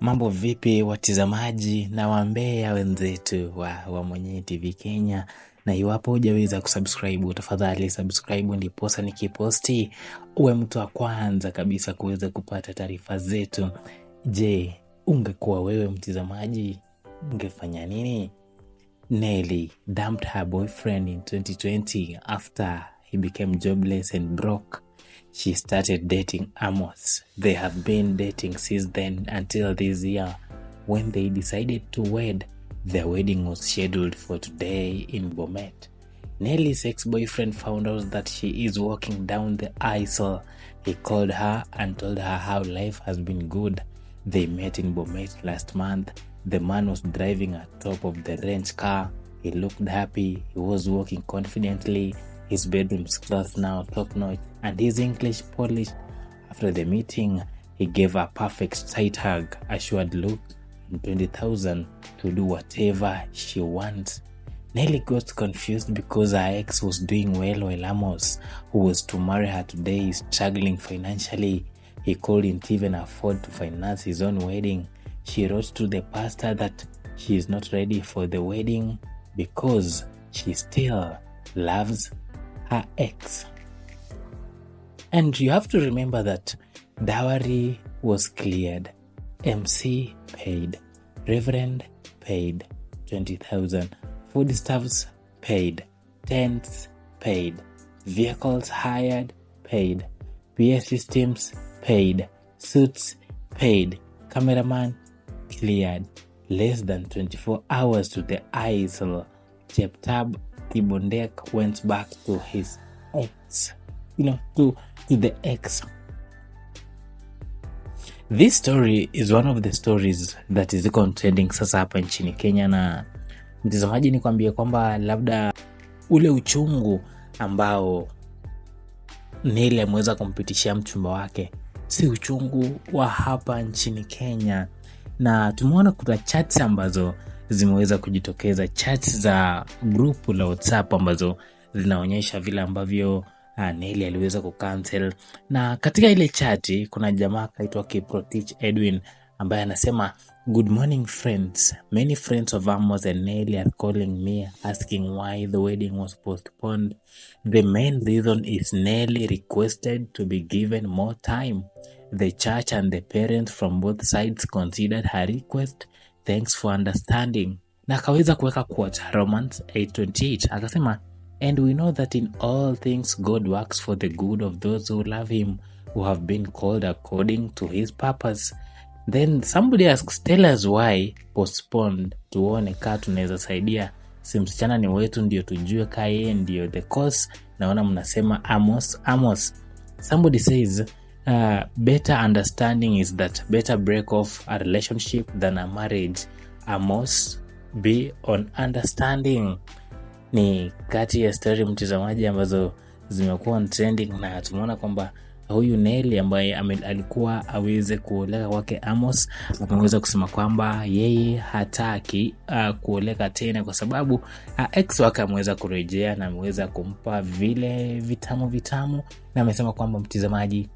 Mambo vipi watazamaji na wambea wenzetu wa Mwenye TV Kenya, na iwapo hujaweza kusubscribe tafadhali subscribe, ndiposa nikiposti uwe mtu wa kwanza kabisa kuweza kupata taarifa zetu. Je, ungekuwa wewe mtazamaji ungefanya nini? Nelly dumped her boyfriend in 2020 after he became jobless and broke. She started dating Amos. They have been dating since then until this year when they decided to wed. Their wedding was scheduled for today in Bomet. Nelly's ex-boyfriend found out that she is walking down the aisle. He called her and told her how life has been good. They met in Bomet last month. The man was driving atop of the ranch car. He looked happy. He was walking confidently. His bedroom's clothes now top-notch and his English polished. After the meeting, he gave a perfect tight hug, assured look, and 20,000 to do whatever she wants. Nelly got confused because her ex was doing well while Amos, who was to marry her today, is struggling financially. He couldn't even afford to finance his own wedding. She wrote to the pastor that she is not ready for the wedding because she still loves her ex. And you have to remember that dowry was cleared, MC paid, Reverend paid 20,000, foodstuffs paid, tents paid, vehicles hired paid, PA systems paid, suits paid, cameraman cleared. Less than 24 hours to the aisle, Cheptab Ibondek went back to his ex, to the ex. This story is one of the stories that is trending sasa hapa nchini Kenya, na mtazamaji nikwambie kwamba labda ule uchungu ambao Nelly ameweza kumpitishia mchumba wake si uchungu wa hapa nchini Kenya, na tumeona kuna chats ambazo zimeweza kujitokeza, chats za group la WhatsApp ambazo zinaonyesha vile ambavyo Nelly aliweza kucancel. Na katika ile chati kuna jamaa kaitwa Kiprotich Edwin ambaye anasema, "Good morning friends. Many friends of Amos and Nelly are calling me asking why the wedding was postponed. The main reason is Nelly requested to be given more time. The church and the parents from both sides considered her request. Thanks for understanding." Na akaweza kuweka quote Romans 8:28 akasema, "And we know that in all things God works for the good of those who love him, who have been called according to his purpose." Then somebody asks, "Tell us why postponed." Tuone kaa tunaweza saidia. Si msichana ni wetu ndio tujue kaa yeye ndio the cause. Naona mnasema Amos. Somebody says, "Better understanding is that better break off a relationship than a marriage. Amos, be on understanding." Ni kati ya story mtazamaji ambazo zimekuwa trending, na tumeona kwamba huyu Nelly ambaye alikuwa aweze kuoleka kwake Amos ameweza kusema kwamba yeye hataki kuoleka tena kwa sababu ex wake ameweza kurejea na ameweza kumpa vile vitamu, na amesema kwamba mtazamaji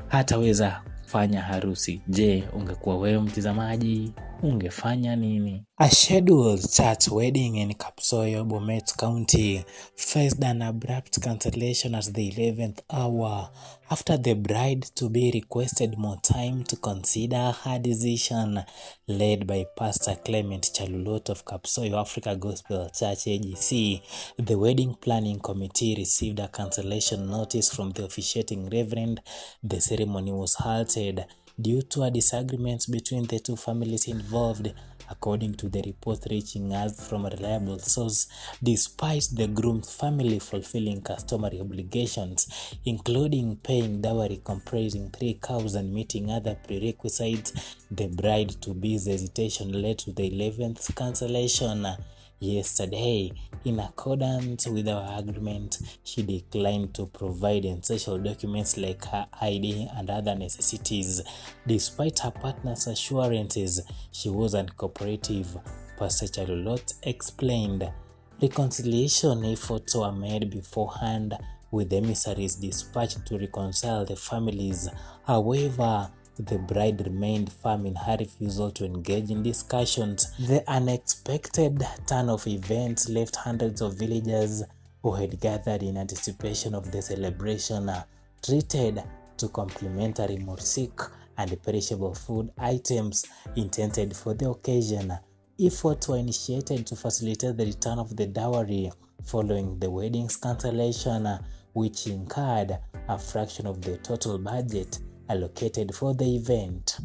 hataweza kufanya harusi. Je, ungekuwa wewe mtazamaji ungefanya nini? A scheduled church wedding in Kapsoyo, Bomet County faced an abrupt cancellation at the 11th hour after the bride-to-be requested more time to consider her decision. Led by Pastor Clement Chalulot of Kapsoyo Africa Gospel Church AGC, the wedding planning committee received a cancellation notice from the officiating reverend. The ceremony was halted due to a disagreement between the two families involved, according to the report reaching us from a reliable source. Despite the groom's family fulfilling customary obligations, including paying dowry comprising 3 cows and meeting other prerequisites, the bride-to-be's hesitation led to the 11th cancellation. Yesterday, in accordance with our agreement, she declined to provide essential documents like her ID and other necessities. Despite her partner's assurances, she was uncooperative, Pastor Chalulot explained. Reconciliation efforts were made beforehand, with emissaries dispatched to reconcile the families. However, the bride remained firm in her refusal to engage in discussions. The unexpected turn of events left hundreds of villagers who had gathered in anticipation of the celebration treated to complimentary mursik and perishable food items intended for the occasion. Efforts were initiated to facilitate the return of the dowry following the wedding's cancellation, which incurred a fraction of the total budget allocated for the event.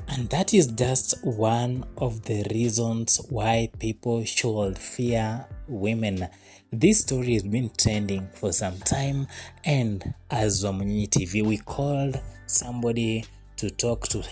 And that is just one of the reasons why people should fear women. This story has been trending for some time, and as Wamunyinyi TV, we called somebody to talk to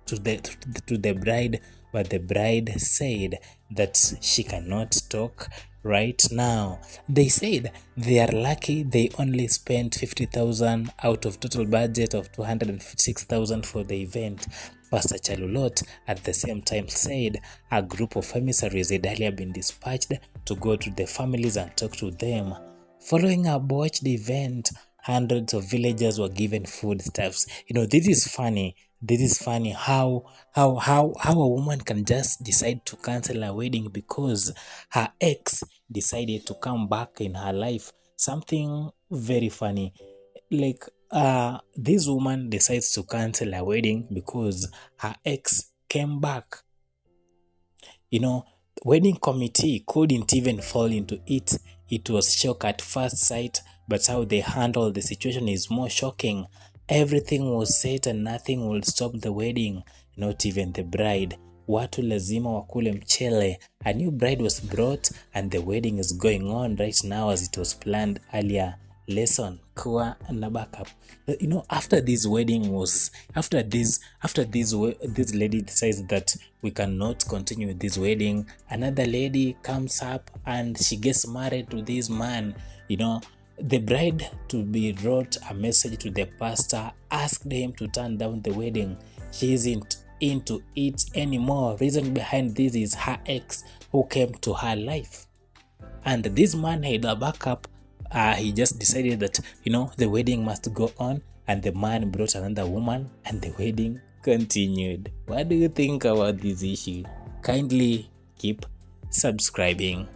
the bride, but the bride said that she cannot talk right now. They said they are lucky they only spent 50,000 out of total budget of 206,000 for the event. Pastor Chalulot at the same time said a group of emissaries had earlier been dispatched to go to the families and talk to them. Following a botched event, hundreds of villagers were given foodstuffs. This is funny. This is funny how a woman can just decide to cancel a wedding because her ex decided to come back in her life. Something very funny. Like this woman decides to cancel a wedding because her ex came back. Wedding committee couldn't even fall into it. It was shock at first sight, but how they handled the situation is more shocking. Everything was set and nothing will stop the wedding, not even the bride. Watu lazima wakule mchele. A new bride was brought and the wedding is going on right now as it was planned earlier. Lesson kuwa na backup. After this lady decides that we cannot continue with this wedding, another lady comes up and she gets married to this man. The bride to be wrote a message to the pastor, asked him to turn down the wedding. She isn't into it anymore. Reason behind this is her ex who came to her life, and this man had a backup. He just decided that the wedding must go on, and the man brought another woman and the wedding continued. What do you think about this issue? Kindly keep subscribing.